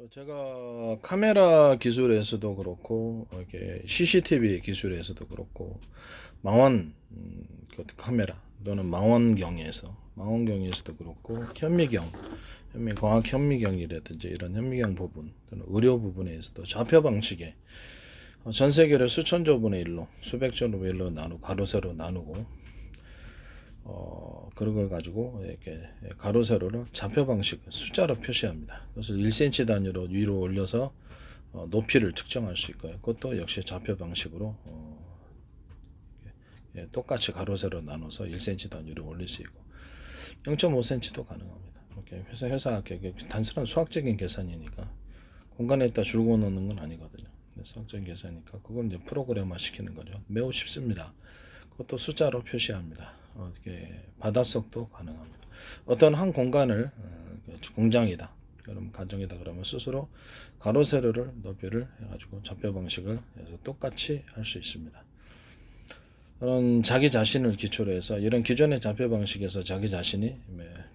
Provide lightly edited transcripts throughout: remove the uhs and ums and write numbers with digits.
제가 카메라 기술에서도 그렇고 이렇게 CCTV 기술에서도 그렇고 망원 카메라 또는 망원경에서도 그렇고 과학 현미경이라든지 이런 현미경 부분 또는 의료 부분에서도 좌표 방식에 전 세계를 수천조 분의 일로 수백조 분의 일로 가로 세로 나누고 그런 걸 가지고 이렇게 가로 세로를 좌표 방식 숫자로 표시합니다. 그래서 1cm 단위로 위로 올려서 높이를 측정할 수 있고요. 그것도 역시 좌표 방식으로 똑같이 가로 세로 나눠서 1cm 단위로 올릴 수 있고 0.5cm도 가능합니다. 이렇게 회사 단순한 수학적인 계산이니까 공간에다 줄고 놓는 건 아니거든요. 수학적인 계산이니까 그건 이제 프로그램화 시키는 거죠. 매우 쉽습니다. 그것도 숫자로 표시합니다. 바닷속도 가능합니다. 어떤 한 공간을 공장이다, 그럼 가정이다 그러면 스스로 가로 세로를 높이를 해가지고 좌표 방식을 해서 똑같이 할 수 있습니다. 그런 자기 자신을 기초로 해서 이런 기존의 좌표 방식에서 자기 자신이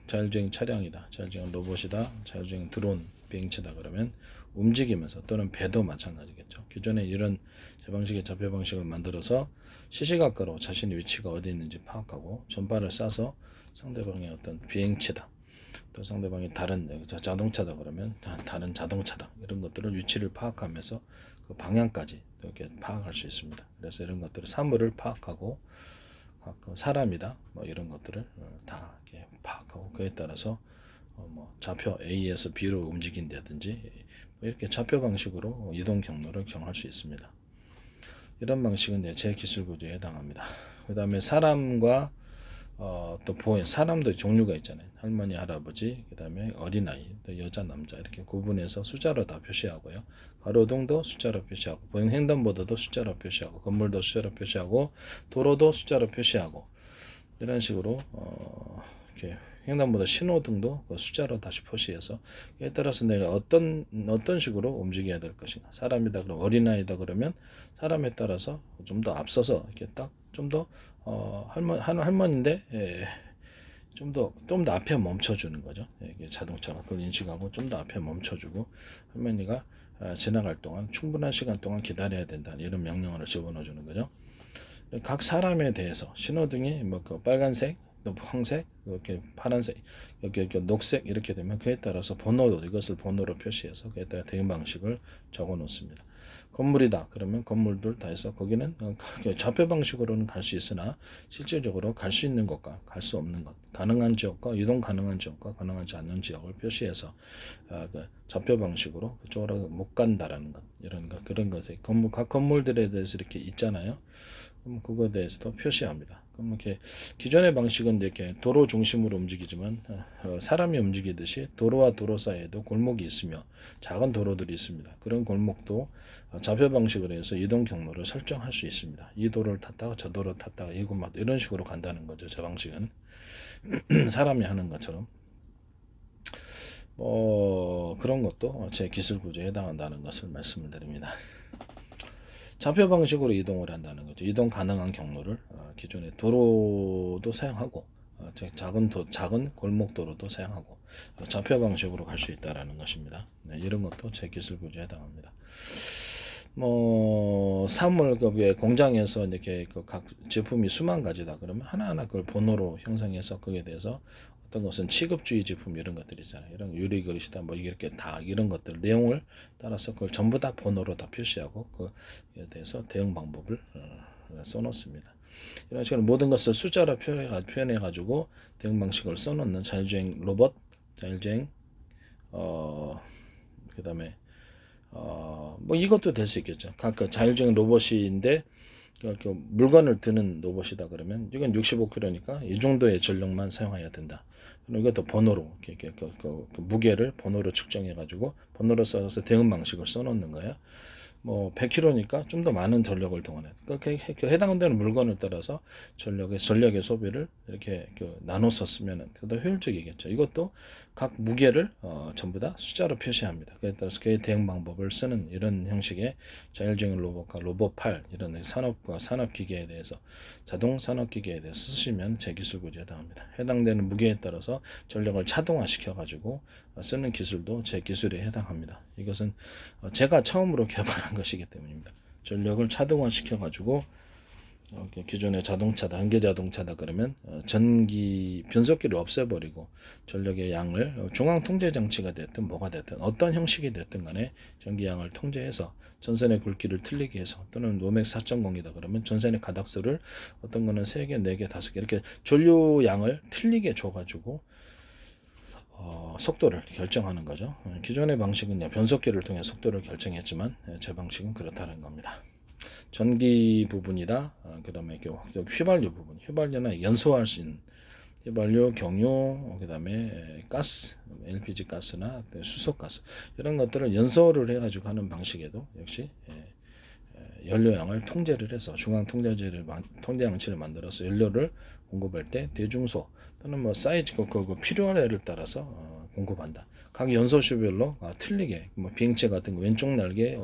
자율주행 차량이다, 자율주행 로봇이다, 자율주행 드론 비행체다 그러면 움직이면서 또는 배도 마찬가지겠죠. 기존에 이런 방식의 좌표 방식을 만들어서 시시각각으로 자신의 위치가 어디 있는지 파악하고 전파를 쏴서 상대방의 어떤 비행체다, 또 상대방이 다른 자동차다 그러면 다른 자동차다, 이런 것들을 위치를 파악하면서 그 방향까지 이렇게 파악할 수 있습니다. 그래서 이런 것들을 사물을 파악하고 사람이다 뭐 이런 것들을 다 이렇게 파악하고 그에 따라서 좌표 A에서 B로 움직인다든지 이렇게 좌표 방식으로 이동 경로를 경할 수 있습니다. 이런 방식은 제 기술 구조에 해당합니다. 그 다음에 사람과 또 사람도 종류가 있잖아요. 할머니, 할아버지, 그 다음에 어린아이, 또 여자, 남자 이렇게 구분해서 숫자로 다 표시하고요. 가로등도 숫자로 표시하고, 보행 횡단보도도 숫자로 표시하고, 건물도 숫자로 표시하고, 도로도 숫자로 표시하고, 이런 식으로 이렇게 횡단보도 신호등도 숫자로 다시 표시해서 이에 따라서 내가 어떤 식으로 움직여야 될 것인가. 사람이다 그러면 어린아이다 그러면 사람에 따라서 좀 더 앞서서 이렇게 딱 좀 더 할머니인데 좀 더 앞에 멈춰주는 거죠. 이게 자동차가 그걸 인식하고 좀 더 앞에 멈춰주고 할머니가 지나갈 동안 충분한 시간 동안 기다려야 된다, 이런 명령어를 집어넣어주는 거죠. 각 사람에 대해서 신호등이 빨간색, 또 황색, 이렇게 파란색, 이렇게 녹색 이렇게 되면 그에 따라서 이것을 번호로 표시해서 그에 따라 대응 방식을 적어 놓습니다. 건물이다 그러면 건물들 다 해서 거기는 좌표 방식으로는 갈 수 있으나 실질적으로 갈 수 있는 것과 갈 수 없는 것, 가능한 지역과 이동 가능한 지역과 가능하지 않는 지역을 표시해서 좌표 방식으로 그쪽으로 못 간다라는 것, 이런 것, 그런 것에 각 건물들에 대해서 이렇게 있잖아요. 그럼 그거에 대해서도 표시합니다. 그럼 이렇게 기존의 방식은 이렇게 도로 중심으로 움직이지만 사람이 움직이듯이 도로와 도로 사이에도 골목이 있으며 작은 도로들이 있습니다. 그런 골목도 좌표 방식으로 해서 이동 경로를 설정할 수 있습니다. 이 도로를 탔다가 저 도로를 탔다가 이곳만 이런 식으로 간다는 거죠. 저 방식은 사람이 하는 것처럼 그런 것도 제 기술 구조에 해당한다는 것을 말씀을 드립니다. 좌표 방식으로 이동을 한다는 거죠. 이동 가능한 경로를 기존의 도로도 사용하고 작은 골목도로도 사용하고 좌표 방식으로 갈 수 있다라는 것입니다. 네, 이런 것도 제 기술 구조에 해당합니다. 사물급의 공장에서 이렇게 각 제품이 수만 가지다 그러면 하나하나 그걸 번호로 형성해서 거기에 대해서 어떤 것은 취급주의 제품 이런 것들 있잖아요. 이런 유리 그릇이다 뭐 이렇게 다 이런 것들 내용을 따라서 그걸 전부 다 번호로 다 표시하고 그에 대해서 대응 방법을 써놓습니다. 이런 식으로 모든 것을 숫자로 표현해 가지고 대응 방식을 써놓는 자율주행 로봇, 자율주행 그다음에 이것도 될 수 있겠죠. 각 자율주행 로봇인데 물건을 드는 로봇이다 그러면 이건 65kg니까 이 정도의 전력만 사용해야 된다. 그럼 이것도 번호로 그 무게를 번호로 측정해 가지고 번호로 써서 대응 방식을 써놓는 거예요. 100kg니까 좀 더 많은 전력을 동원해. 그렇게 해당되는 물건을 따라서 전력의 소비를 이렇게 나눠 썼으면 더 효율적이겠죠. 이것도 각 무게를 전부 다 숫자로 표시합니다. 그에 따라서 그의 대응 방법을 쓰는 이런 형식의 자율주행 로봇과 로봇8 이런 산업과 산업기계에 대해서 자동 산업기계에 대해서 쓰시면 제 기술 구조에 해당합니다. 해당되는 무게에 따라서 전력을 차동화시켜 가지고 쓰는 기술도 제 기술에 해당합니다. 이것은 제가 처음으로 개발한 것이기 때문입니다. 전력을 차동화시켜 가지고 기존의 자동차다, 현대자동차다 그러면 전기 변속기를 없애버리고 전력의 양을 중앙 통제 장치가 됐든 뭐가 됐든 어떤 형식이 됐든 간에 전기 양을 통제해서 전선의 굵기를 틀리게 해서 또는 노맥 4.0이다 그러면 전선의 가닥수를 어떤 거는 3개, 4개, 5개 이렇게 전류 양을 틀리게 줘가지고 속도를 결정하는 거죠. 기존의 방식은 변속기를 통해 속도를 결정했지만 제 방식은 그렇다는 겁니다. 전기 부분이다. 그 다음에 휘발유 부분, 휘발유나 연소할 수 있는 휘발유, 경유, 그 다음에 가스, LPG 가스나 수소가스 이런 것들을 연소를 해가지고 하는 방식에도 역시 연료양을 통제를 해서 중앙 통제제를 통제 장치를 만들어서 연료를 공급할 때 대중소 또는 뭐 사이즈 그 필요한 애를 따라서 공급한다. 각 연소실별로 틀리게 뭐 비행체 같은 거 왼쪽 날개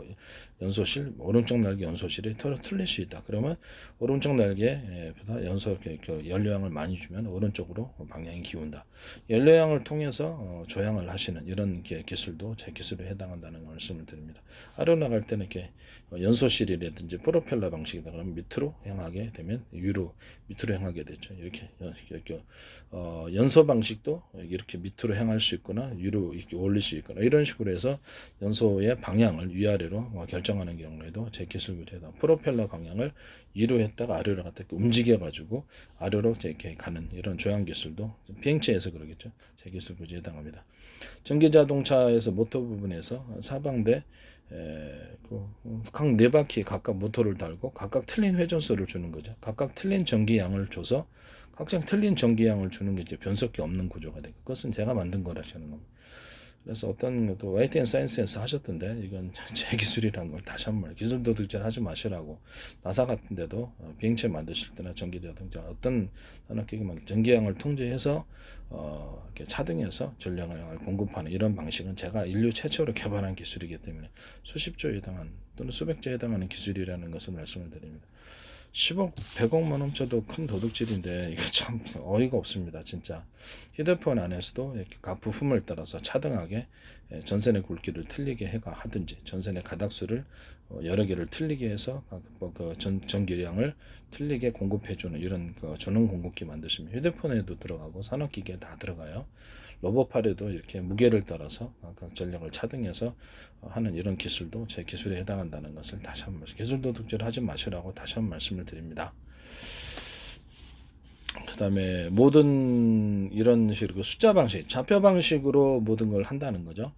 연소실, 오른쪽 날개 연소실이 틀릴 수 있다. 그러면 오른쪽 날개보다 연소 연료양을 많이 주면 오른쪽으로 방향이 기운다. 연료양을 통해서 조향을 하시는 이런 기술도 제 기술에 해당한다는 말씀을 드립니다. 아래로 나갈 때는 이렇게 연소실이라든지 프로펠러 방식이다 그러면 밑으로 향하게 되면 위로 밑으로 향하게 되죠. 이렇게 연소 방식도 이렇게 밑으로 향할 수 있거나 위로 이렇게 올릴 수 있거나 이런 식으로 해서 연소의 방향을 위아래로 결정하는 경우에도 제 기술 구조에다 프로펠러 방향을 위로 했다가 아래로 갔다 이렇게 움직여 가지고 아래로 이렇게 가는 이런 조향 기술도 비행체에서 그러겠죠. 제 기술 구조에 해당합니다. 전기 자동차에서 모터 부분에서 사방대 각 4바퀴에 각각 모터를 달고 각각 틀린 회전수를 주는 거죠. 각각 틀린 전기양을 줘서 각각 틀린 전기양을 주는 게 이제 변속기 없는 구조가 되고 그것은 제가 만든 거라시는 겁니다. 그래서 어떤 것도 라이트 앤 사이언스에서 하셨던데 이건 제 기술이라는 걸 다시 한번 기술 도둑질 하지 마시라고 나사 같은 데도 비행체 만드실 때나 전기자동차 어떤 산업기기 만들 전기양을 통제해서 이렇게 차등해서 전력량을 공급하는 이런 방식은 제가 인류 최초로 개발한 기술이기 때문에 수십 조에 해당하는 또는 수백 조에 해당하는 기술이라는 것을 말씀을 드립니다. 10억, 100억만 훔쳐도 큰 도둑질인데 이거 참 어이가 없습니다. 진짜 휴대폰 안에서도 이렇게 각 부품을 따라서 차등하게 전선의 굵기를 틀리게 해가 하든지 전선의 가닥수를 여러 개를 틀리게 해서 전기량을 틀리게 공급해주는 이런 전원 공급기 만드시면 휴대폰에도 들어가고 산업기기에 다 들어가요. 로봇팔에도 이렇게 무게를 따라서 각 전력을 차등해서 하는 이런 기술도 제 기술에 해당한다는 것을 다시 한번 기술 도둑질 하지 마시라고 다시 한번 말씀을 드립니다. 그 다음에 모든 이런 식으로 숫자 방식, 좌표 방식으로 모든 걸 한다는 거죠.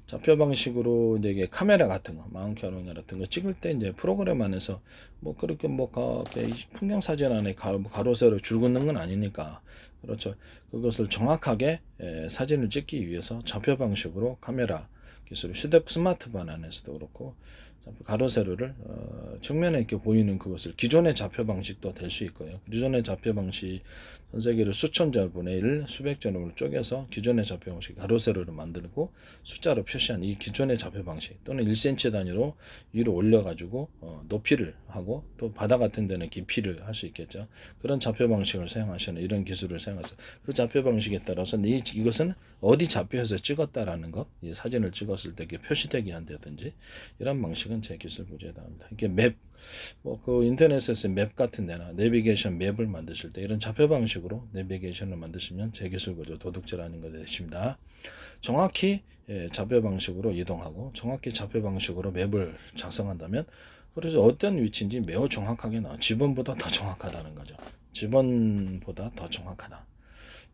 좌표 방식으로 이제 카메라 같은 거, 마운트 카메라 같은 거 찍을 때 이제 프로그램 안에서 뭐 그렇게 뭐 풍경 사진 안에 가로 세로 줄 긋는 건 아니니까 그렇죠. 그것을 정확하게 사진을 찍기 위해서 좌표 방식으로 카메라 기술, 스마트폰 안에서도 그렇고 가로 세로를 정면에 이렇게 보이는 그것을 기존의 좌표 방식도 될 수 있고요. 기존의 좌표 방식 전 세계를 수천 자분의 1, 수백 전으로 쪼개서 기존의 좌표 방식 가로 세로를 만들고 숫자로 표시한 이 기존의 좌표 방식 또는 1cm 단위로 위로 올려 가지고 높이를 하고 또 바다 같은 데는 깊이를 할 수 있겠죠. 그런 좌표 방식을 사용하시는 이런 기술을 사용해서 그 좌표 방식에 따라서 이것은 어디 좌표에서 찍었다라는 것, 이 사진을 찍었을 때 표시되게 한다든지 이런 방식은 제 기술 구조에 해당합니다. 이게 맵, 뭐 그 인터넷에서 맵 같은 데나 내비게이션 맵을 만드실 때 이런 좌표 방식으로 내비게이션을 만드시면 제 기술 구조 도둑질하는 것이 되십니다. 정확히 좌표 방식으로 이동하고 정확히 좌표 방식으로 맵을 작성한다면 그래서 어떤 위치인지 매우 정확하게 나와. 지번보다 더 정확하다는 거죠. 지번보다 더 정확하다.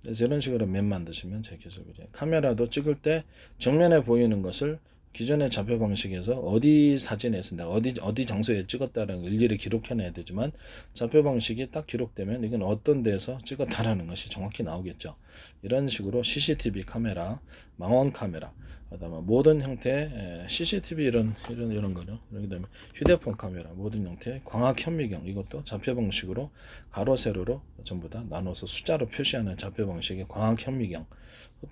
그래서 이런 식으로 맵 만드시면 제 기술이죠. 카메라도 찍을 때 정면에 보이는 것을 기존의 좌표 방식에서 어디 사진에 쓴다, 어디 장소에 찍었다는 일일이 기록해내야 되지만 좌표 방식이 딱 기록되면 이건 어떤 데서 찍었다라는 것이 정확히 나오겠죠. 이런 식으로 CCTV 카메라, 망원 카메라, 그다음에 모든 형태의 CCTV 이런 거죠. 그다음에 휴대폰 카메라, 모든 형태의 광학 현미경 이것도 좌표 방식으로 가로 세로로 전부 다 나눠서 숫자로 표시하는 좌표 방식의 광학 현미경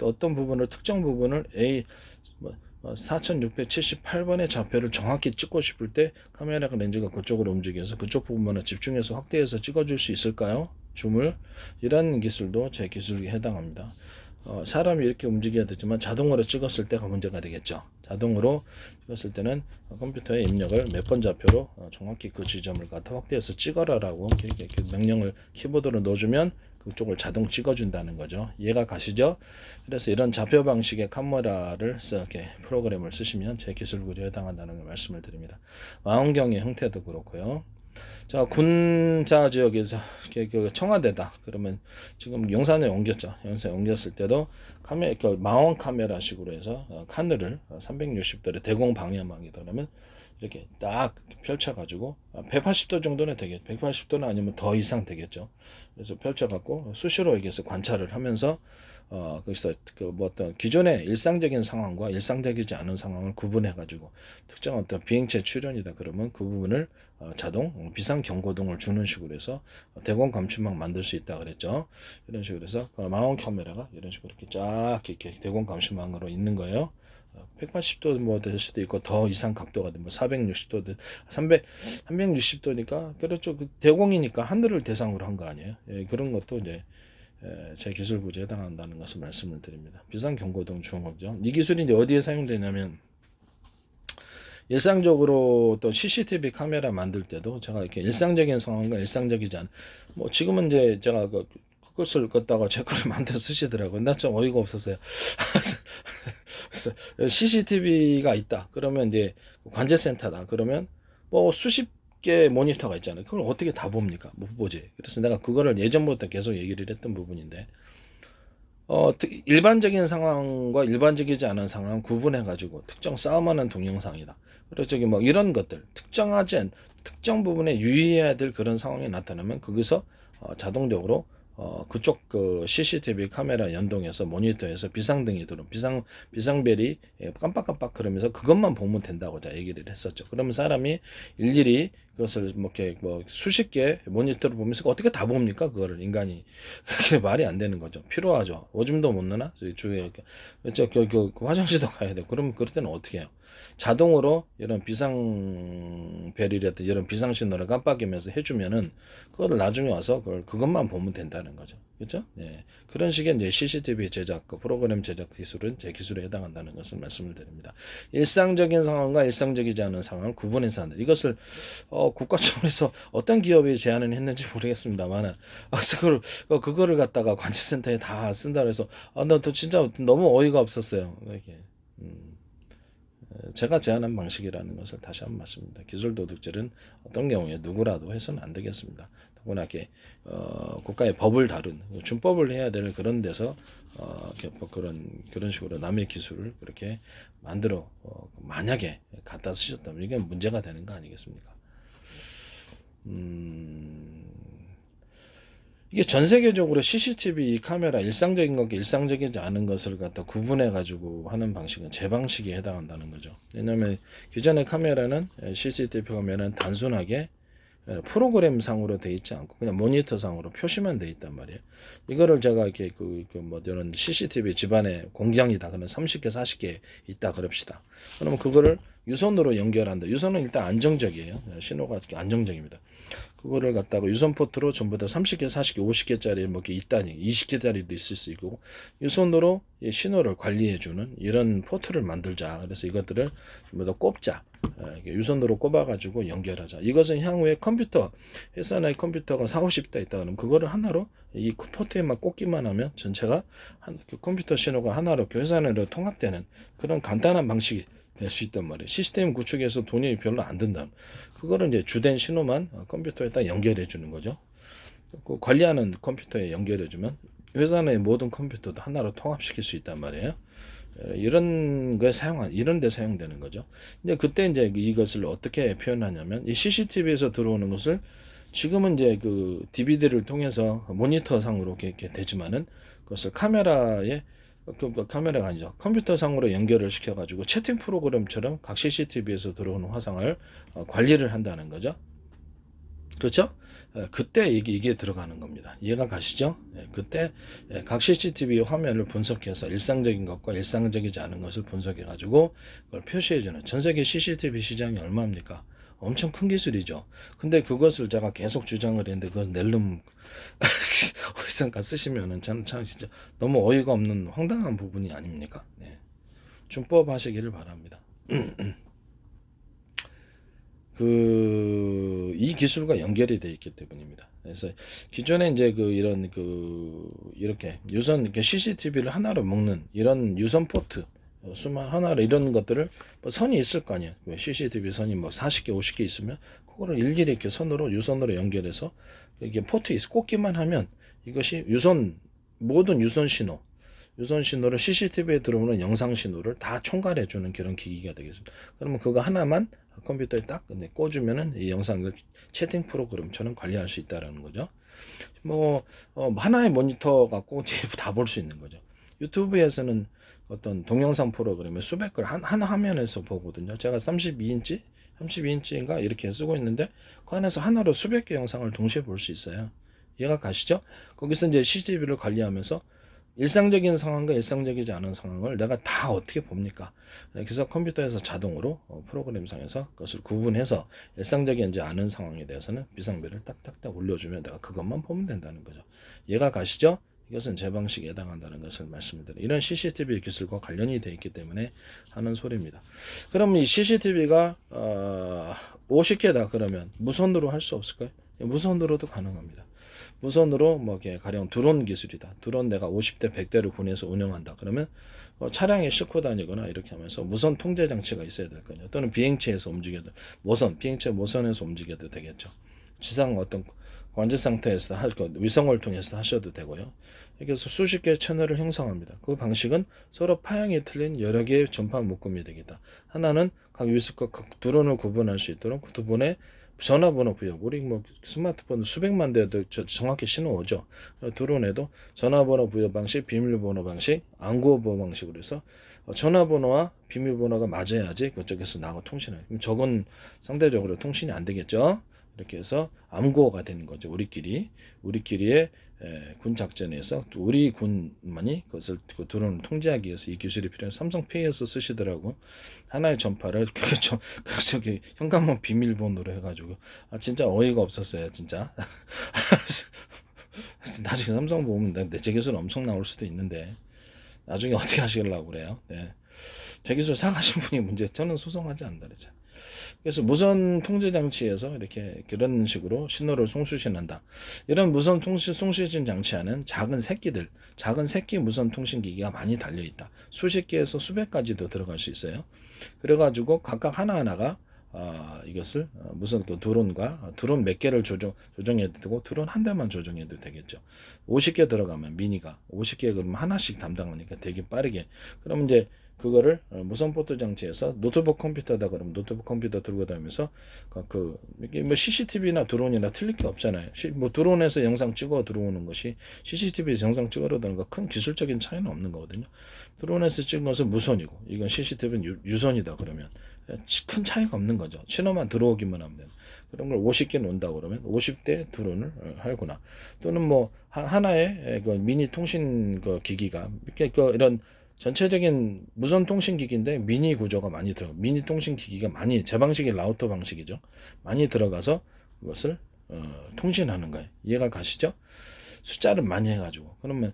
어떤 부분을 특정 부분을 A 4678번의 좌표를 정확히 찍고 싶을 때 카메라가 렌즈가 그쪽으로 움직여서 그쪽 부분만 집중해서 확대해서 찍어줄 수 있을까요? 줌을 이런 기술도 제 기술에 해당합니다. 사람이 이렇게 움직여야 되지만 자동으로 찍었을 때가 문제가 되겠죠. 자동으로 찍었을 때는 컴퓨터에 입력을 몇 번 좌표로 정확히 그 지점을 갖다 확대해서 찍어라라고 이렇게 명령을 키보드로 넣어주면 그쪽을 자동 찍어준다는 거죠. 이해가 가시죠? 그래서 이런 좌표 방식의 카메라를 이렇게 프로그램을 쓰시면 제 기술 구조에 해당한다는 걸 말씀을 드립니다. 망원경의 형태도 그렇고요. 자, 군자 지역에서 그 청와대다. 그러면 지금 용산에 옮겼죠. 용산에 옮겼을 때도 망원 카메라식으로 해서 하늘을 360도의 대공 방향망이다. 그러면 이렇게 딱 펼쳐가지고 180도 정도는 되겠죠. 180도는 아니면 더 이상 되겠죠. 그래서 펼쳐갖고 수시로 여기서 관찰을 하면서 거기서 어떤 기존의 일상적인 상황과 일상적이지 않은 상황을 구분해가지고 특정 어떤 비행체 출현이다 그러면 그 부분을 자동 비상 경고등을 주는 식으로 해서 대공 감시망 만들 수 있다 그랬죠. 이런 식으로 해서 망원 카메라가 이런 식으로 이렇게 쫙 이렇게 대공 감시망으로 있는 거예요. 180도 뭐 될 수도 있고 더 이상 각도가 되면 460도든 360도니까 그렇죠. 그 대공이니까 하늘을 대상으로 한 거 아니에요. 예, 그런 것도 이제 제 기술 구조에 해당한다는 것을 말씀을 드립니다. 비상 경고등 중앙죠. 이 기술이 이제 어디에 사용되냐면 일상적으로 또 CCTV 카메라 만들 때도 제가 이렇게 일상적인 상황과 일상적이지 않은 뭐 지금은 이제 제가 그것을 걷다가 제 거를 만들어 쓰시더라고요. 나 좀 어이가 없었어요. 그래서 CCTV가 있다. 그러면 이제 관제센터다. 그러면 뭐 수십 개 모니터가 있잖아요. 그걸 어떻게 다 봅니까? 못 보지. 그래서 내가 그거를 예전부터 계속 얘기를 했던 부분인데, 일반적인 상황과 일반적이지 않은 상황 구분해가지고 특정 싸움하는 동영상이다. 그래서 저기 뭐 이런 것들 특정하지 않은 특정 부분에 유의해야 될 그런 상황이 나타나면 거기서 자동적으로 그쪽 그 CCTV 카메라 연동해서 모니터에서 비상등이 들어오면 비상벨이 깜빡깜빡 그러면서 그것만 보면 된다고 제가 얘기를 했었죠. 그러면 사람이 일일이 그것을 뭐 이렇게 뭐 수십 개 모니터를 보면서 어떻게 다 봅니까? 그거를 인간이 그게 말이 안 되는 거죠. 필요하죠. 오줌도 못 누나 주위에 그 화장실도 가야 돼. 그러면 그럴 때는 어떻게 해요? 자동으로 이런 비상벨이라든지 이런 비상신호를 깜빡이면서 해주면은 그거를 나중에 와서 그것만 보면 된다는 거죠. 그렇죠? 예. 그런 식의 이제 CCTV 제작, 프로그램 제작 기술은 제 기술에 해당한다는 것을 말씀을 드립니다. 일상적인 상황과 일상적이지 않은 상황을 구분해서 한다. 이것을 국가 차원에서 어떤 기업이 제안을 했는지 모르겠습니다만, 그거를 갖다가 관제센터에 다 쓴다고 해서 나 진짜 너무 어이가 없었어요. 이게. 제가 제안한 방식이라는 것을 다시 한번 말씀드립니다. 기술 도둑질은 어떤 경우에 누구라도 해서는 안 되겠습니다. 더구나 이렇게 국가의 법을 다룬 준법을 해야 될 그런 데서 그런 식으로 남의 기술을 그렇게 만들어 만약에 갖다 쓰셨다면 이게 문제가 되는 거 아니겠습니까? 이게 전 세계적으로 CCTV 카메라 일상적인 것과 일상적이지 않은 것을 갖다 구분해 가지고 하는 방식은 제 방식에 해당한다는 거죠. 왜냐하면 기존의 카메라는 CCTV 카메라는 단순하게 프로그램 상으로 돼 있지 않고 그냥 모니터 상으로 표시만 돼 있단 말이에요. 이거를 제가 이렇게 뭐 이런 CCTV 집안에 공장이다. 그러면 30개, 40개 있다 그럽시다. 그러면 그거를 유선으로 연결한다. 유선은 일단 안정적이에요. 신호가 안정적입니다. 그거를 갖다가 유선 포트로 전부 다 30개, 40개, 50개짜리 뭐 이렇게 있다니 20개짜리도 있을 수 있고 유선으로 신호를 관리해주는 이런 포트를 만들자. 그래서 이것들을 전부 다 꼽자. 유선으로 꼽아가지고 연결하자. 이것은 향후에 컴퓨터 회사 내 컴퓨터가 4, 50대 있다 그러면 그거를 하나로 이 포트에만 꽂기만 하면 전체가 컴퓨터 신호가 하나로 회사 내로 통합되는 그런 간단한 방식이 될 수 있단 말이에요. 시스템 구축에서 돈이 별로 안 든다. 그거를 이제 주된 신호만 컴퓨터에다 연결해 주는 거죠. 그 관리하는 컴퓨터에 연결해 주면 회사 내 모든 컴퓨터도 하나로 통합시킬 수 있단 말이에요. 이런 데 사용되는 거죠. 이제 그때 이제 이것을 어떻게 표현하냐면 이 CCTV에서 들어오는 것을 지금은 이제 그 DVD를 통해서 모니터 상으로 이렇게 되지만은 그것을 카메라가 아니죠. 컴퓨터 상으로 연결을 시켜가지고 채팅 프로그램처럼 각 CCTV에서 들어오는 화상을 관리를 한다는 거죠. 그렇죠? 그때 이게 들어가는 겁니다. 이해가 가시죠? 그때 각 CCTV 화면을 분석해서 일상적인 것과 일상적이지 않은 것을 분석해 가지고 그걸 표시해 주는, 전 세계 CCTV 시장이 얼마입니까? 엄청 큰 기술이죠. 근데 그것을 제가 계속 주장을 했는데 그걸 낼름 어디선가 쓰시면은 참 진짜 너무 어이가 없는 황당한 부분이 아닙니까? 네. 준법 하시기를 바랍니다. 이 기술과 연결이 되어 있기 때문입니다. 그래서 기존에 이제 이렇게 유선 CCTV를 하나로 먹는 이런 유선 포트 수만 하나로 이런 것들을 뭐 선이 있을 거 아니에요. CCTV 선이 뭐 40개, 50개 있으면 그거를 일일이 이렇게 유선으로 연결해서 이게 포트 꽂기만 하면 이것이 모든 유선 신호를 CCTV에 들어오는 영상 신호를 다 총괄해 주는 그런 기기가 되겠습니다. 그러면 그거 하나만 컴퓨터에 딱 꽂으면은 이 영상을 채팅 프로그램처럼 관리할 수 있다라는 거죠. 하나의 모니터 갖고 다 볼 수 있는 거죠. 유튜브에서는 어떤 동영상 프로그램에 수백 걸 한 화면에서 보거든요. 제가 32인치인가 이렇게 쓰고 있는데 그 안에서 하나로 수백 개 영상을 동시에 볼 수 있어요. 이해가 가시죠? 거기서 이제 CCTV를 관리하면서 일상적인 상황과 일상적이지 않은 상황을 내가 다 어떻게 봅니까? 그래서 컴퓨터에서 자동으로 프로그램상에서 그것을 구분해서 일상적이지 않은 상황에 대해서는 비상벨을 딱딱딱 올려주면 내가 그것만 보면 된다는 거죠. 이해가 가시죠? 이것은 제 방식에 해당한다는 것을 말씀드려요. 이런 CCTV 기술과 관련이 되어 있기 때문에 하는 소리입니다. 그럼 이 CCTV가 50개다 그러면 무선으로 할 수 없을까요? 무선으로도 가능합니다. 무선으로 가령 드론 기술이다. 드론 내가 50대 100대를 군에서 운영한다. 그러면 차량에 싣고 다니거나 이렇게 하면서 무선 통제 장치가 있어야 될 거냐. 또는 비행체에서 움직여도 비행체 모선에서 움직여도 되겠죠. 지상 어떤 관제 상태에서 위성을 통해서 하셔도 되고요. 그래서 수십 개의 채널을 형성합니다. 그 방식은 서로 파형이 틀린 여러 개의 전파 묶음이 되겠다. 하나는 각 드론을 구분할 수 있도록 두 번의 전화번호 부여. 우리 스마트폰 수백만 대도 정확히 신호 오죠. 드론에도 전화번호 부여 방식, 비밀번호 방식, 안구어 보호 방식으로 해서 전화번호와 비밀번호가 맞아야지 그쪽에서 나하고 통신을. 그럼 저건 상대적으로 통신이 안 되겠죠. 이렇게 해서 암구어가 되는 거죠. 우리끼리의 군 작전에서 우리 군만이 그것을 드론을 통제하기 위해서 이 기술이 필요한 삼성페이에서 쓰시더라고. 하나의 전파를 저기 현관문 비밀번호로 해가지고 진짜 어이가 없었어요 진짜. 나중에 삼성 보면 제 기술 엄청 나올 수도 있는데 나중에 어떻게 하시려고 그래요? 네. 제 기술 사가신 분이 문제, 저는 소송하지 않는다 그랬죠. 그래서 무선 통제 장치에서 이렇게 그런 식으로 신호를 송수신한다. 이런 무선 송수신 장치 안은 작은 새끼 무선 통신 기기가 많이 달려 있다. 수십 개에서 수백 가지도 들어갈 수 있어요. 그래가지고 각각 하나하나가 이것을 무슨 드론 몇 개를 조정해도 되고 드론 한 대만 조정해도 되겠죠. 50개 들어가면 미니가 50개 그러면 하나씩 담당하니까 되게 빠르게. 그럼 이제 그거를 무선 포트 장치에서 노트북 컴퓨터다 그러면 노트북 컴퓨터 들고 다니면서 이게 CCTV나 드론이나 틀릴 게 없잖아요. 드론에서 영상 찍어 들어오는 것이 CCTV에서 영상 찍어 들어오는 거 큰 기술적인 차이는 없는 거거든요. 드론에서 찍은 것은 무선이고 이건 CCTV는 유선이다 그러면 큰 차이가 없는 거죠. 신호만 들어오기만 하면 돼요. 그런 걸 50개 논다 그러면 50대 드론을 하거나 또는 하나의 미니 통신 기기가 이런 전체적인 무선 통신 기기인데 미니 구조가 많이 미니 통신 기기가 많이 제 방식이 라우터 방식이죠. 많이 들어가서 그것을 통신하는 거예요. 이해가 가시죠? 숫자를 많이 해가지고 그러면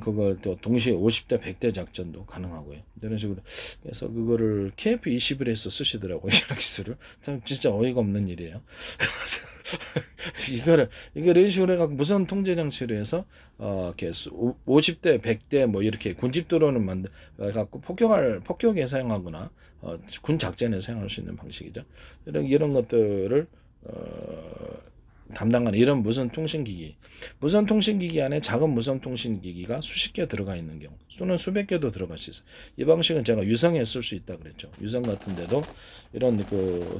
그걸 또 동시에 50대 100대 작전도 가능하고요. 이런 식으로 그래서 그거를 KF21에서 쓰시더라고요. 이런 기술을. 진짜 어이가 없는 일이에요. 이런 식으로 해갖고 무선 통제 장치로 해서 이렇게 50대 100대 이렇게 군집 드론을 갖고 폭격에 사용하거나 군 작전에 사용할 수 있는 방식이죠. 이런 것들을 담당하는 이런 무선 통신기기 안에 작은 무선 통신기기가 수십 개 들어가 있는 경우 또는 수백 개도 들어갈 수 있어요. 이 방식은 제가 유성에 쓸 수 있다 그랬죠. 유성 같은데도 이런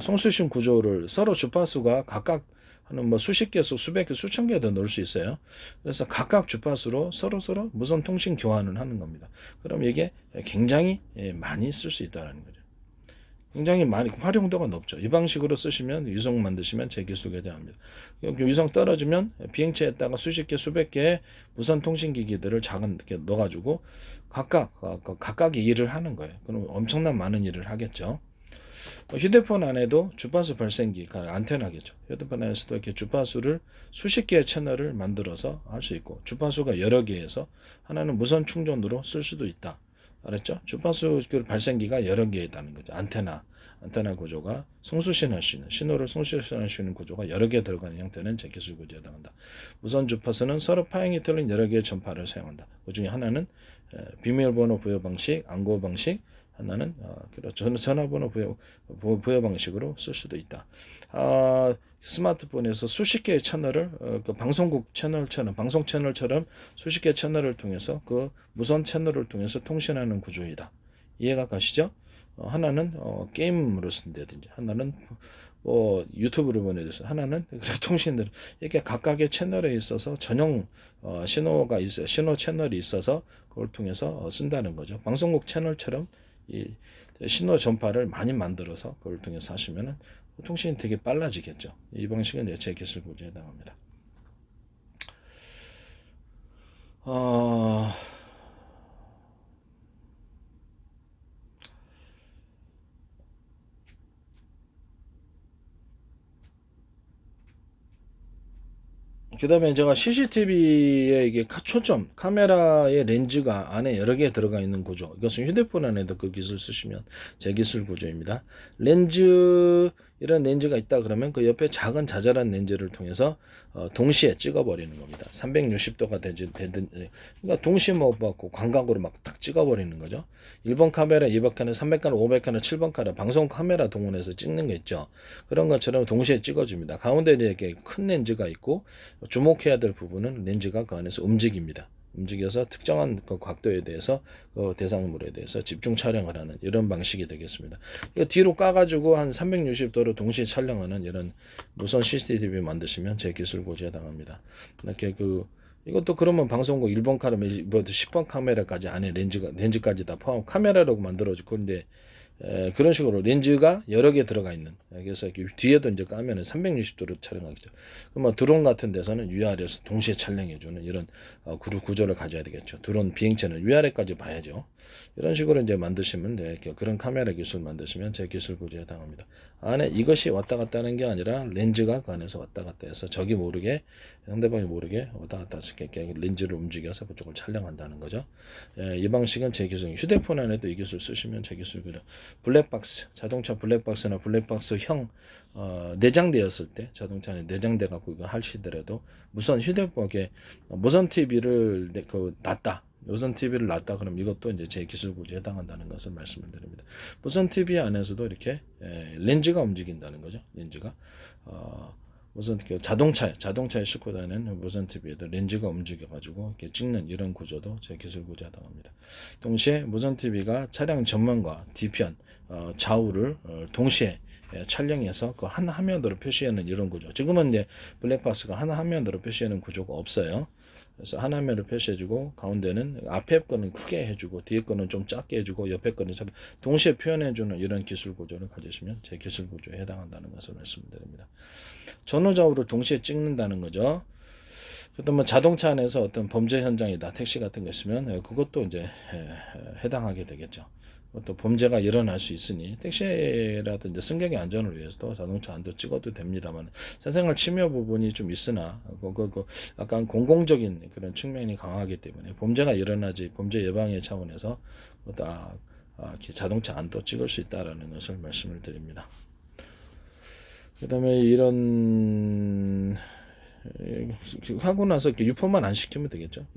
송수신 구조를 서로 주파수가 각각 하는 수십 개수, 수백 개, 수천 개도 넣을 수 있어요. 그래서 각각 주파수로 서로 무선 통신 교환을 하는 겁니다. 그럼 이게 굉장히 많이 쓸 수 있다는 거죠. 굉장히 많이 활용도가 높죠. 이 방식으로 쓰시면 위성 만드시면 제 기술 개량합니다. 위성 떨어지면 비행체에다가 수십 개 수백 개의 무선 통신기기들을 작은 게 넣어가지고 각각이 일을 하는 거예요. 그럼 엄청난 많은 일을 하겠죠. 휴대폰 안에도 주파수 발생기가 안테나겠죠. 휴대폰 안에서도 이렇게 주파수를 수십 개의 채널을 만들어서 할 수 있고, 주파수가 여러 개에서 하나는 무선 충전으로 쓸 수도 있다. 알았죠? 주파수 그 발생기가 여러 개 있다는 거죠. 안테나 구조가 송수신할 수 있는, 신호를 송수신할 수 있는 구조가 여러 개 들어가는 형태는 제기술 구조에 해당한다. 무선 주파수는 서로 파형이 틀린 여러 개의 전파를 사용한다. 그 중에 하나는 비밀번호 부여 방식, 안고 방식, 하나는 전화번호 부여 방식으로 쓸 수도 있다. 스마트폰에서 수십 개의 채널을 그 방송국 채널처럼, 방송 채널처럼 수십 개의 채널을 통해서 그 무선 채널을 통해서 통신하는 구조이다. 이해가 가시죠? 하나는 게임으로 쓴다든지, 하나는 유튜브를 보내줘서, 하나는 통신들, 이렇게 각각의 채널에 있어서 전용 신호가 있어요. 신호 채널이 있어서 그걸 통해서 쓴다는 거죠. 방송국 채널처럼 이 신호 전파를 많이 만들어서 그걸 통해서 하시면은 통신이 되게 빨라지겠죠. 이 방식은 제 기술 구조에 해당합니다. 그 다음에 제가 CCTV에 이게 초점, 카메라의 렌즈가 안에 여러 개 들어가 있는 구조. 이것은 휴대폰 안에도 그 기술 쓰시면 제 기술 구조입니다. 이런 렌즈가 있다 그러면 그 옆에 작은 자잘한 렌즈를 통해서 동시에 찍어버리는 겁니다. 360도가 되든, 그러니까 동시에 광각으로 막 탁 찍어버리는 거죠. 1번 카메라, 2번 카메라, 300 카메라, 500 카메라, 7번 카메라, 방송 카메라 동원해서 찍는 거 있죠. 그런 것처럼 동시에 찍어줍니다. 가운데 이렇게 큰 렌즈가 있고, 주목해야 될 부분은 렌즈가 그 안에서 움직입니다. 움직여서 특정한 그 각도에 대해서 그 대상물에 대해서 집중 촬영을 하는 이런 방식이 되겠습니다. 이거 뒤로 까가지고 한 360도로 동시에 촬영하는 이런 무선 CCTV 만드시면 제 기술 고지에 해당합니다. 이렇게 이것도 그러면 방송국 1번 카메라, 10번 카메라까지 안에 렌즈까지 다 포함 카메라라고 만들어지고, 그런데 그런 식으로 렌즈가 여러 개 들어가 있는, 그래서 뒤에도 이제 까면은 360도로 촬영하겠죠. 그럼 드론 같은 데서는 위아래에서 동시에 촬영해주는 이런 구조를 가져야 되겠죠. 드론 비행체는 위아래까지 봐야죠. 이런 식으로 이제 만드시면 그런 카메라 기술 만드시면 제 기술 구조에 해당합니다. 안에 이것이 왔다 갔다 하는 게 아니라 렌즈가 그 안에서 왔다 갔다 해서 적이 모르게, 상대방이 모르게 왔다 갔다 해서 렌즈를 움직여서 그쪽을 촬영한다는 거죠. 이 방식은 제 기술, 휴대폰 안에도 이 기술 쓰시면 제 기술 구조. 블랙박스, 자동차 블랙박스나 블랙박스형 내장되었을 때, 자동차 안에 내장돼 갖고 이거 하시더라도 무선 휴대폰에 무선 TV를 놨다. 무선 TV를 놨다 그럼 이것도 이제 제 기술 구조에 해당한다는 것을 말씀을 드립니다. 무선 TV 안에서도 이렇게 렌즈가 움직인다는 거죠. 렌즈가 무선 자동차에 싣고 다니는 무선 TV에도 렌즈가 움직여가지고 이렇게 찍는 이런 구조도 제 기술 구조에 해당합니다. 동시에 무선 TV가 차량 전면과 뒤편, 좌우를 동시에 촬영해서 그 한 화면으로 표시하는 이런 구조. 지금은 이제 블랙박스가 한 화면으로 표시하는 구조가 없어요. 그래서 한 화면을 표시해주고, 가운데는 앞에 거는 크게 해주고, 뒤에 거는 좀 작게 해주고, 옆에 거는 작게, 동시에 표현해주는 이런 기술 구조를 가지시면 제 기술 구조에 해당한다는 것을 말씀드립니다. 전후좌우를 동시에 찍는다는 거죠. 그다음 자동차 안에서 어떤 범죄 현장이다, 택시 같은 거 있으면 그것도 이제 해당하게 되겠죠. 또 범죄가 일어날 수 있으니 택시라든지 승객의 안전을 위해서도 자동차 안도 찍어도 됩니다만, 사생활 침해 부분이 좀 있으나 약간 공공적인 그런 측면이 강하기 때문에 범죄가 일어나지 범죄 예방의 차원에서 자동차 안도 찍을 수 있다라는 것을 말씀을 드립니다. 그다음에 이런 하고 나서 이렇게 유포만 안 시키면 되겠죠.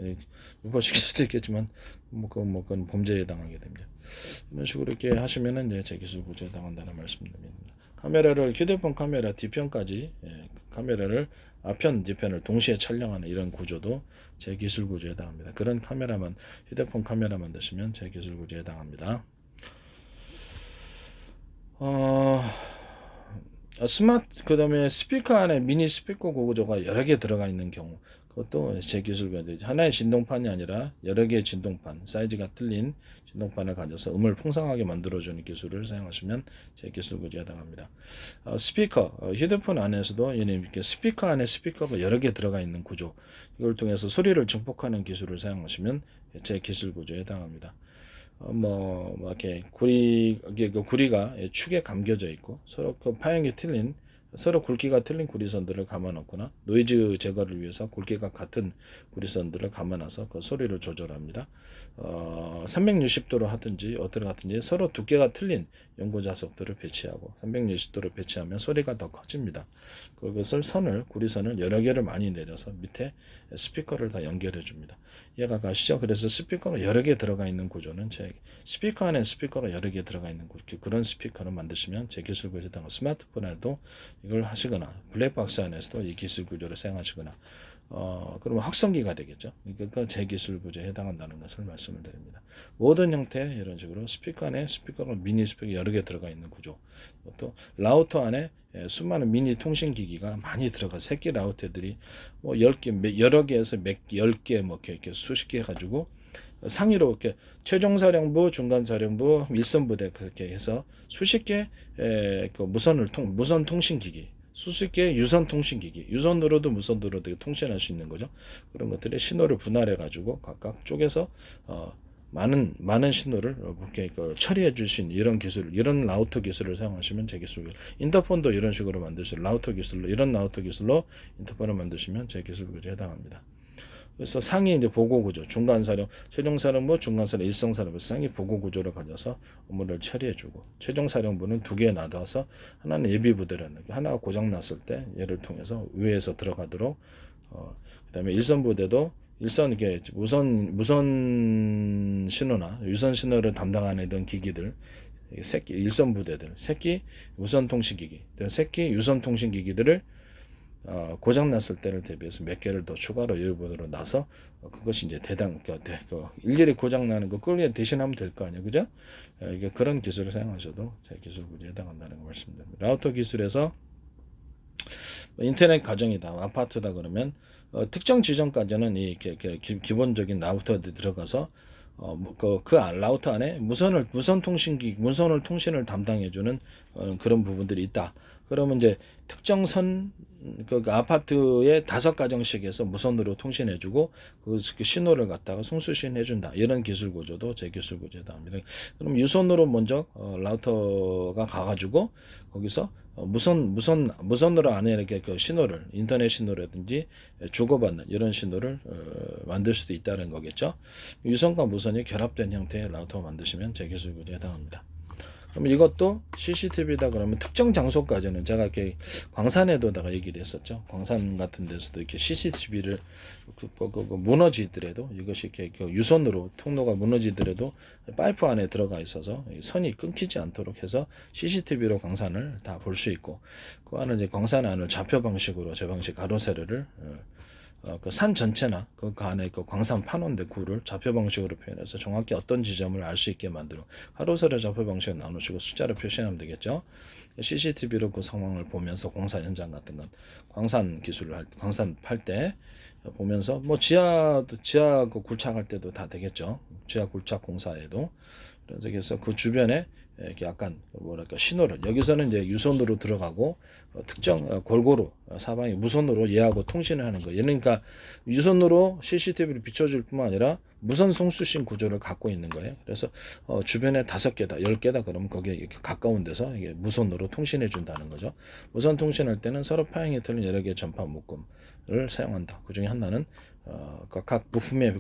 유포 시킬 수도 있겠지만 그건 범죄에 해당하게 됩니다. 이런 식으로 이렇게 하시면은 이제 제 기술 구조에 해당한다는 말씀드립니다. 카메라를 휴대폰 카메라 뒤편까지 카메라를 앞편 뒤편을 동시에 촬영하는 이런 구조도 제 기술 구조에 해당합니다. 그런 휴대폰 카메라 만드시면 제 기술 구조에 해당합니다. 스마트 그다음에 스피커 안에 미니 스피커 구조가 여러 개 들어가 있는 경우 그것도 제 기술과 하나의 진동판이 아니라 여러 개의 진동판 사이즈가 틀린 진동판을 가져서 음을 풍성하게 만들어주는 기술을 사용하시면 제 기술 구조에 해당합니다. 스피커 휴대폰 안에서도 이렇게 스피커 안에 스피커가 여러 개 들어가 있는 구조 이걸 통해서 소리를 증폭하는 기술을 사용하시면 제 기술 구조에 해당합니다. 이렇게 구리가 축에 감겨져 있고 서로 그 파형이 틀린 서로 굵기가 틀린 구리선들을 감아놓거나 노이즈 제거를 위해서 굵기가 같은 구리선들을 감아놔서 그 소리를 조절합니다. 360도로 하든지 어떻게 하든지 서로 두께가 틀린 연고 자석들을 배치하고 360도로 배치하면 소리가 더 커집니다. 그것을 구리선을 여러 개를 많이 내려서 밑에 스피커를 다 연결해 줍니다. 이해가 가시죠? 그래서 스피커가 여러 개 들어가 있는 구조는 스피커 안에 스피커가 여러 개 들어가 있는 그런 스피커를 만드시면 제 기술 구조에 해당하는 스마트폰에도 이걸 하시거나 블랙박스 안에서도 이 기술 구조를 사용하시거나 그러면 확성기가 되겠죠. 그러니까 제 기술 구조에 해당한다는 것을 말씀을 드립니다. 모든 형태의 이런 식으로 스피커 안에 스피커가 미니 스피커 여러 개 들어가 있는 구조. 또 라우터 안에 수많은 미니 통신 기기가 많이 들어가 새끼 라우터들이 뭐 10개 여러 개에서 10개 뭐 이렇게 수십 개 가지고 상위로 이렇게 최종사령부, 중간사령부, 일선부대 그렇게 해서 수십 개 그 무선 통신기기, 수십 개 유선 통신기기, 유선으로도 무선으로도 통신할 수 있는 거죠. 그런 것들의 신호를 분할해 가지고 각각 쪽에서 많은 신호를 이렇게 처리해 줄 수 있는 이런 기술, 이런 라우터 기술을 사용하시면 제 기술. 인터폰도 이런 식으로 만드실 이런 라우터 기술로 인터폰을 만드시면 제 기술 구조에 해당합니다. 그래서 상위 이제 보고 구조, 중간사령, 최종사령부, 중간사령, 일성사령부 상위 보고 구조를 가져서 업무를 처리해주고 최종사령부는 두 개 놔둬서 하나는 예비부대라는 게 하나가 고장 났을 때 얘를 통해서 위에서 들어가도록 그다음에 일선부대도 이게 무선 신호나 유선 신호를 담당하는 이런 기기들 새끼 일선 부대들 새끼 무선 통신 기기 새끼 유선 통신 기기들을 고장 났을 때를 대비해서 몇 개를 더 추가로 여유분으로 놔서 그것이 이제 일일이 고장 나는 거 끌게 대신하면 될 거 아니에요, 그죠? 이게 그런 기술을 사용하셔도 제 기술 구조에 해당한다는 거 말씀드립니다. 라우터 기술에서 인터넷 가정이다, 아파트다 그러면 특정 지점까지는 기본적인 라우터에 들어가서 라우터 안에 무선을 통신을 담당해주는 그런 부분들이 있다. 그러면 이제 특정 그 아파트의 5가정씩에서 무선으로 통신해주고 그 신호를 갖다가 송수신해준다. 이런 기술 구조도 제 기술 구조다 합니다. 그럼 유선으로 먼저 라우터가 가가지고 거기서 무선으로 안에 이렇게 그 신호를 인터넷 신호라든지 주고받는 이런 신호를 만들 수도 있다는 거겠죠. 유선과 무선이 결합된 형태의 라우터 만드시면 제 기술 구조에 해당합니다. 그럼 이것도 CCTV다 그러면 특정 장소까지는 제가 이렇게 광산에도다가 얘기를 했었죠. 광산 같은 데서도 이렇게 CCTV를 무너지더라도 이것이 이렇게 유선으로 통로가 무너지더라도 파이프 안에 들어가 있어서 선이 끊기지 않도록 해서 CCTV로 광산을 다 볼 수 있고 그 안에 이제 광산 안을 좌표 방식으로 제 방식 가로 세로를 그 산 전체나 그 안에 그 광산 판원대 구를 좌표 방식으로 표현해서 정확히 어떤 지점을 알 수 있게 만들어 가로세로 좌표 방식을 나누시고 숫자를 표시하면 되겠죠. CCTV로 그 상황을 보면서 공사 현장 같은 건 광산 팔 때 보면서 뭐 지하 그 굴착할 때도 다 되겠죠. 지하 굴착 공사에도 그래서 그 주변에 이렇게 약간 신호를 여기서는 이제 유선으로 들어가고 특정 골고루 사방이 무선으로 얘하고 통신을 하는 거예요. 그러니까 유선으로 CCTV를 비춰줄 뿐만 아니라 무선 송수신 구조를 갖고 있는 거예요. 그래서 주변에 5개다, 10개다 그러면 거기에 이렇게 가까운 데서 이게 무선으로 통신해 준다는 거죠. 무선 통신할 때는 서로 파형이 틀린 여러 개의 전파 묶음을 사용한다. 그 중에 하나는 각 부품에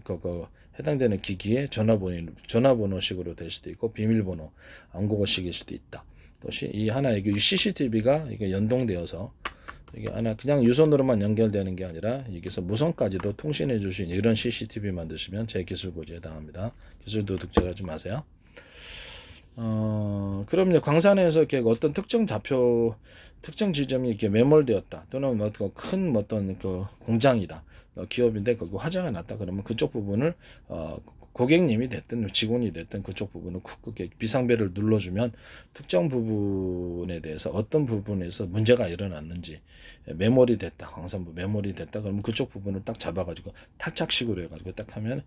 해당되는 기기의 전화번호식으로 될 수도 있고 비밀번호, 암국어식일 수도 있다. 그것이 이 하나의 CCTV가 이게 연동되어서 이게 하나 그냥 유선으로만 연결되는 게 아니라 여기서 무선까지도 통신해 줄 수 있는 이런 CCTV 만드시면 제 기술 고지에 해당합니다. 기술도 득절하지 마세요. 그럼 이제 광산에서 이렇게 어떤 특정 지점이 이렇게 매몰되었다 또는 큰 어떤 그 공장이다. 기업인데 거기 화재가 났다 그러면 그쪽 부분을 고객님이 됐든 직원이 됐든 그쪽 부분은 쿡쿡 비상벨을 눌러주면 특정 부분에 대해서 어떤 부분에서 문제가 일어났는지 메모리 됐다, 광산부 메모리 됐다 그러면 그쪽 부분을 딱 잡아가지고 탈착식으로 해가지고 딱 하면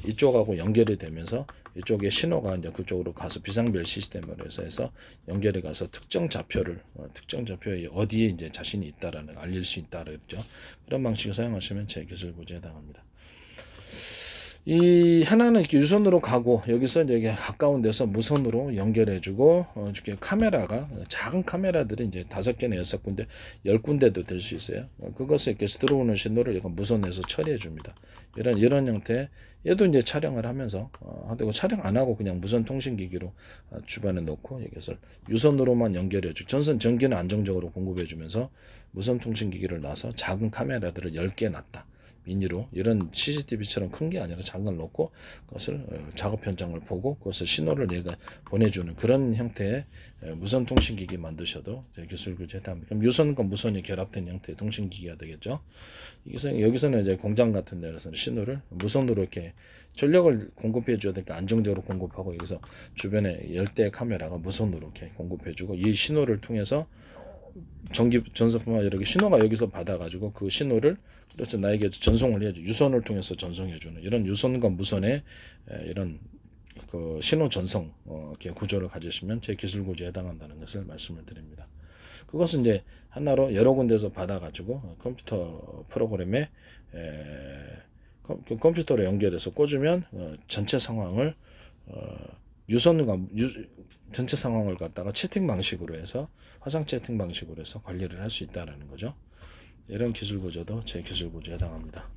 이쪽하고 연결이 되면서 이쪽에 신호가 이제 그쪽으로 가서 비상벨 시스템으로 해서 연결이 가서 특정 좌표에 어디에 이제 자신이 있다라는 걸 알릴 수 있다 그랬죠. 그런 방식을 사용하시면 제 기술 구제에 해당합니다. 이 하나는 이렇게 유선으로 가고 여기서 이제 가까운 데서 무선으로 연결해주고 이렇게 카메라가 작은 카메라들이 이제 5개나 6군데 10군데도 될 수 있어요. 그것을 이렇게 들어오는 신호를 이거 무선에서 처리해줍니다. 이런 형태 얘도 이제 촬영을 하면서 하고 촬영 안 하고 그냥 무선 통신기기로 주변에 놓고 여기서 유선으로만 연결해주고 전기는 안정적으로 공급해주면서 무선 통신기기를 놔서 작은 카메라들을 10개 놨다. 미니로 이런 CCTV처럼 큰 게 아니라 작은 걸 놓고 그것을 작업 현장을 보고 그것을 신호를 얘가 보내주는 그런 형태의 무선 통신기기 만드셔도 기술 구제에 해당합니다. 그럼 유선과 무선이 결합된 형태의 통신기기가 되겠죠. 여기서는 이제 공장 같은 데서는 신호를 무선으로 이렇게 전력을 공급해 줘야 되니까 안정적으로 공급하고 여기서 주변에 10대의 카메라가 무선으로 이렇게 공급해 주고 이 신호를 통해서 전선뿐만 이렇게 신호가 여기서 받아가지고 그 신호를 그렇죠 나에게 전송을 해야죠. 유선을 통해서 전송해주는 이런 유선과 무선의 이런 그 신호 전송 이렇게 구조를 가지시면 제 기술 구조에 해당한다는 것을 말씀을 드립니다. 그것은 이제 하나로 여러 군데서 받아가지고 컴퓨터 프로그램에 컴퓨터로 연결해서 꽂으면 전체 상황을 전체 상황을 갖다가 채팅 방식으로 해서 화상 채팅 방식으로 해서 관리를 할 수 있다는 거죠. 이런 기술 구조도 제 기술 구조에 해당합니다.